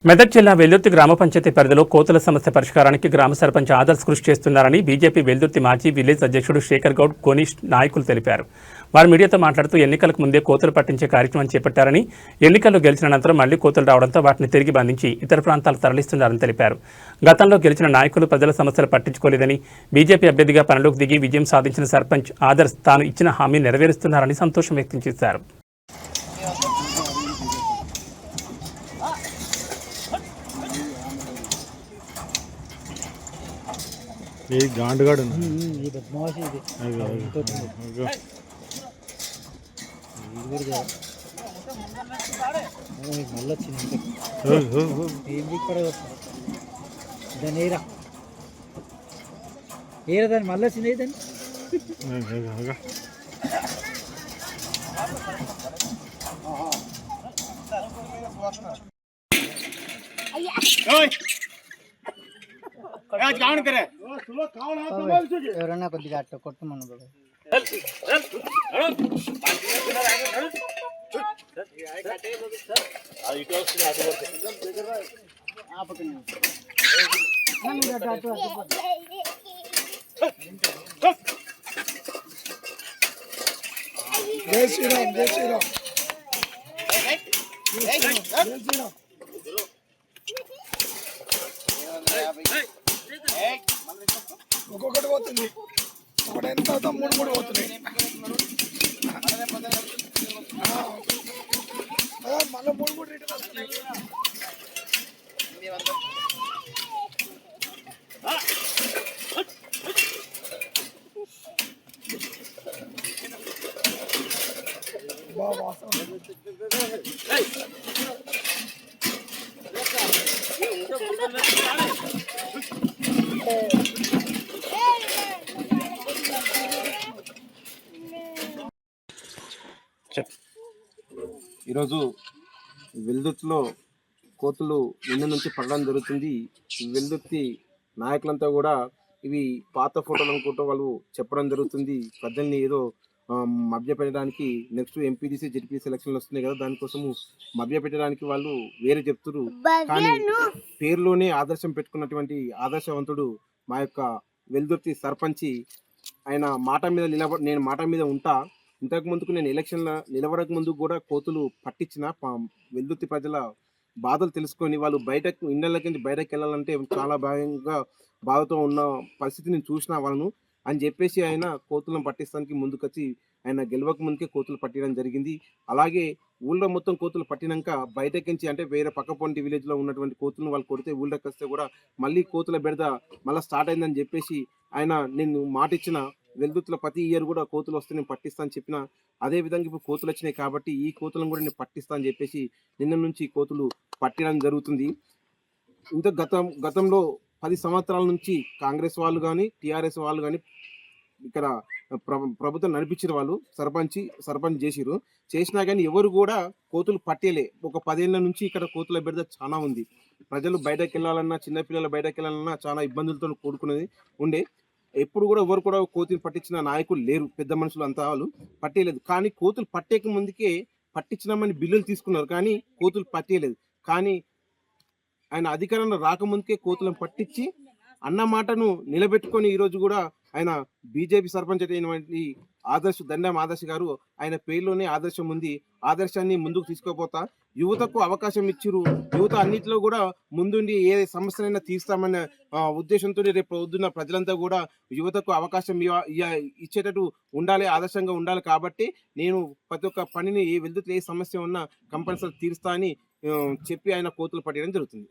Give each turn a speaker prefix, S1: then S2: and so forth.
S1: మెదక్ జిల్లా వెల్దుర్తి గ్రామ పంచాయతీ పరిధిలో కోతుల సమస్య పరిష్కారానికి గ్రామ సర్పంచ్ ఆదర్శ్ కృషి చేస్తున్నారని బీజేపీ వెల్దుర్తి మాజీ విలేజ్ అధ్యక్షుడు శేఖర్ గౌడ్ కోనిష్ నాయకులు తెలిపారు. వారు మీడియాతో మాట్లాడుతూ ఎన్నికలకు ముందే కోతులు పట్టించే కార్యక్రమం చేపట్టారని, ఎన్నికల్లో గెలిచిన అనంతరం మళ్లీ కోతులు రావడంతో వాటిని తిరిగి బంధించి ఇతర ప్రాంతాలకు తరలిస్తున్నారని తెలిపారు. గతంలో గెలిచిన నాయకులు ప్రజల సమస్యలు పట్టించుకోలేదని, బీజేపీ అభ్యర్థిగా పనిలోకి దిగి విజయం సాధించిన సర్పంచ్ ఆదర్శ్ తాను ఇచ్చిన హామీ నెరవేరుస్తున్నారని సంతోషం వ్యక్తం చేశారు.
S2: ये गांड गाड़ ना
S3: ये बदमाश है ये మళ్ళీ వచ్చింది ఏం ఇక్కడ దాన్ని ఏరా ఏరా దాన్ని మళ్ళీ వచ్చింది దాన్ని ఎవరన్నా కొద్దిగా అట్ట కొట్టమను జై శ్రీరామ్ జై శ్రీరామ్ ఒక్కొక్కటి పోతుంది, ఒకటి ఎంత అవుతాం, మూడు మూడు పోతున్నాయి. మళ్ళీ మూడు మూడు రిటర్న్ వస్తున్నాయి. బాగా వాసన
S4: ఈరోజు వెల్దుర్తిలో కోతులు నిన్న నుంచి పడడం జరుగుతుంది. వెల్దుర్తి నాయకులంతా కూడా ఇవి పాత ఫోటోలు అనుకుంటూ వాళ్ళు చెప్పడం జరుగుతుంది. ప్రజల్ని ఏదో మభ్యపెట్టడానికి, నెక్స్ట్ ఎంపీటీసీ జెడ్పీసీ ఎలక్షన్లు వస్తున్నాయి కదా, దానికోసము మభ్యపెట్టడానికి వాళ్ళు వేరే చెప్తున్నారు. కానీ పేరులోనే ఆదర్శం పెట్టుకున్నటువంటి ఆదర్శవంతుడు మా యొక్క వెల్దుర్తి సర్పంచి. ఆయన మాట మీద నేను మాట మీద ఉంటా. ఇంతకు ముందుకు నేను ఎలక్షన్లో నిలబడక ముందు కూడా కోతులు పట్టించిన వెల్దుర్తి ప్రజల బాధలు తెలుసుకొని వాళ్ళు బయటకు ఇళ్ళకి బయటకు వెళ్ళాలంటే చాలా బాధతో ఉన్న పరిస్థితి నేను చూసిన వాళ్ళను అని చెప్పేసి ఆయన కోతులను పట్టిస్తానికి ముందుకొచ్చి ఆయన గెలవక ముందుకే కోతులు పట్టడం జరిగింది. అలాగే ఊళ్ళో మొత్తం కోతులు పట్టినాక బయటకించి అంటే వేరే పక్కపొంటి విలేజ్లో ఉన్నటువంటి కోతులను వాళ్ళు కొడితే ఊళ్ళోకి వస్తే కూడా మళ్ళీ కోతుల బెడద మళ్ళీ స్టార్ట్ అయిందని చెప్పేసి ఆయన నేను మాట ఇచ్చిన వెల్దుర్తిలో ప్రతి ఇయర్ కూడా కోతులు వస్తే నేను పట్టిస్తా అని చెప్పిన. అదే విధంగా ఇప్పుడు కోతులు వచ్చినాయి కాబట్టి ఈ కోతులను కూడా నేను పట్టిస్తా అని చెప్పేసి నిన్న నుంచి కోతులు పట్టడం జరుగుతుంది. ఇంత గతంలో 10 సంవత్సరాల నుంచి కాంగ్రెస్ వాళ్ళు కానీ టీఆర్ఎస్ వాళ్ళు కానీ ఇక్కడ ప్రభుత్వం నడిపించిన వాళ్ళు సర్పంచ్ చేసినా కానీ ఎవరు కూడా కోతులు పట్టేలే. ఒక 10 ఏళ్ళ నుంచి ఇక్కడ కోతుల బెడద చాలా ఉంది. ప్రజలు బయటకు వెళ్ళాలన్నా, చిన్నపిల్లలు బయటకు వెళ్ళాలన్నా చాలా ఇబ్బందులతో కూడుకునేది ఉండే. ఎప్పుడు కూడా ఎవరు కూడా కోతులు పట్టించిన నాయకులు లేరు, పెద్ద మనుషులు అంతా వాళ్ళు పట్టేయలేదు. కానీ కోతులు పట్టేక ముందుకే పట్టించినామని బిల్లులు తీసుకున్నారు, కానీ కోతులు పట్టేయలేదు. కానీ ఆయన అధికారంలో రాకముందుకే కోతులను పట్టించి అన్న మాటను నిలబెట్టుకొని ఈరోజు కూడా ఆయన బీజేపీ సర్పంచ్ అయినటువంటి దండం ఆదర్శ్ గారు ఆయన పేరులోనే ఆదర్శం ఉంది. ఆదర్శాన్ని ముందుకు తీసుకుపోతా యువతకు అవకాశం ఇచ్చిరు. యువత అన్నింటిలో కూడా ముందుండి ఏ సమస్యనైనా తీస్తామన్న ఉద్దేశంతో రేపు పొద్దున్న ప్రజలంతా కూడా యువతకు అవకాశం ఇచ్చేటట్టు ఉండాలి, ఆదర్శంగా ఉండాలి. కాబట్టి నేను ప్రతి ఒక్క పనిని వెల్దుర్తిలో ఏ సమస్య ఉన్నా కంపల్సరీ తీరుస్తా అని చెప్పి ఆయన కోతులు పట్టడం జరుగుతుంది.